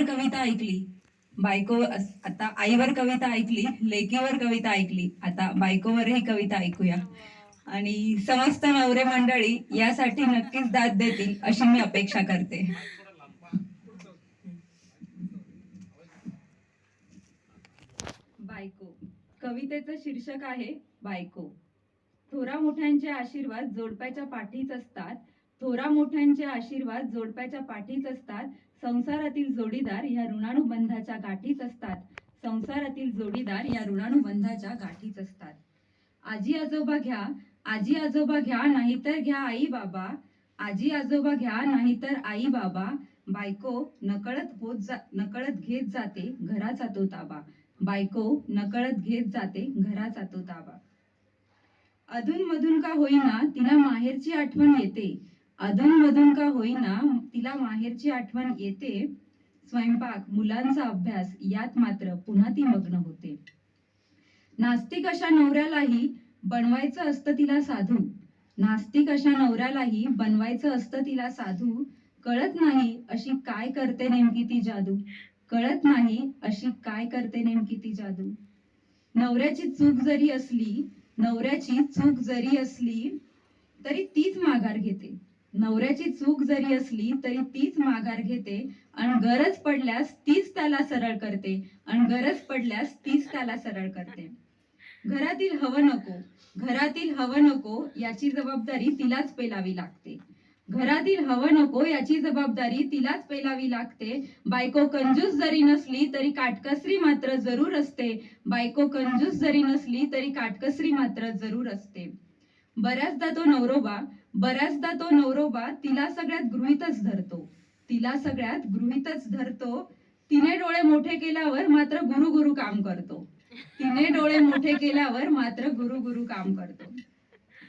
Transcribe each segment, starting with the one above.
आईवर कविता ऐकली, आता आईवर कविता ऐकली, लेकीवर कविता ऐकली, आता बायकोवरही कविता ऐकूया. आणि समस्त नवरे मंडळी यासाठी नक्कीच दाद देतील अशी मी अपेक्षा करते. बायको. कवितेचं शीर्षक आहे बायको. थोरा मोठ्यांचे आशीर्वाद जोडप्याच्या पाठीच असतात. थोरा मोठ्यांचे आशीर्वाद जोडप्याच्या पाठीच असतात. संसारातील जोडीदार या ऋणानुबंधाच्या गाठीच असतात. संसारातील जोडीदार या ऋणानुबंधाच्या गाठीच असतात. आजी आजोबा घ्या, आजी आजोबा घ्या, नाहीतर घ्या आई बाबा. आजी आजोबा घ्या, नाहीतर आई बाबा. बायको नकळत घेत जाते घराचा तो ताबा. बायको नकळत घेत जाते घराचा तो ताबा. अधून मधून का होईना तिला माहेरची आठवण येते. अधून मधून का होईना तिला माहेरची आठवण येते. स्वयंपाक, मुलांचा अभ्यास यात मात्र पुन्हा ती मग्न होते. नास्तिक अशा नवऱ्यालाही बनवायचं असतं तिला साधू. नास्तिक अशा नवऱ्यालाही बनवायचं असतं तिला साधू. कळत नाही अशी काय करते नेमकी ती जादू. कळत नाही अशी काय करते नेमकी ती जादू. नवऱ्याची चूक जरी असली तरी तीच माघार घेते. नवऱ्याची चूक जरी असली तरी तीच माघार घेते. आणि गरज पडल्यास तीच त्याला सरळ करते. घरातील हवं नको याची जबाबदारी तिलाच पेलावी लागते. बायको कंजूस जरी नसली तरी काटकसरी मात्र जरूर असते. बऱ्याचदा तो नवरोबा तिला सगळ्यात गृहीतच धरतो. तिने डोळे मोठे केल्यावर मात्र गुरु काम करतो.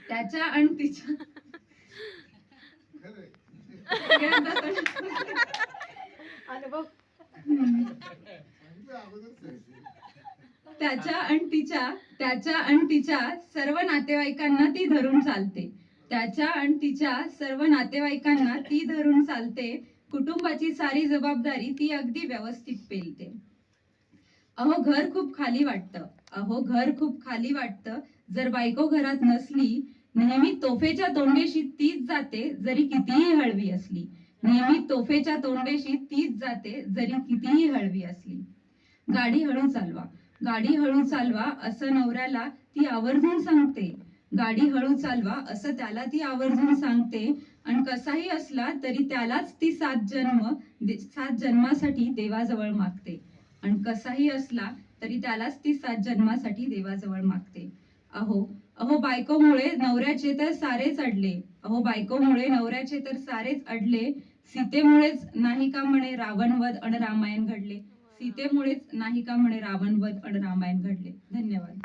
त्याच्या आणि तिच्या सर्व नातेवाईकांना ती धरून चालते. कुटुंबाची सारी जबाबदारी ती अगदी व्यवस्थित पेलते. अहो घर खूप खाली वाटतं जर बायको घरात नसली. नेहमी तोफेच्या तोंडेशी तीच जाते जरी कितीही हळवी असली. गाडी हळू चालवा असं नवऱ्याला ती आवर्जून सांगते. आणि कसाही असला तरी त्यालाच ती 7 जन्मासाठी देवाजवळ मागते. अहो बायकोमुळे नवऱ्याचे तर सारेच अडले. सीतेमुळेच नाही का म्हणे रावणवध अन रामायण घडले. धन्यवाद.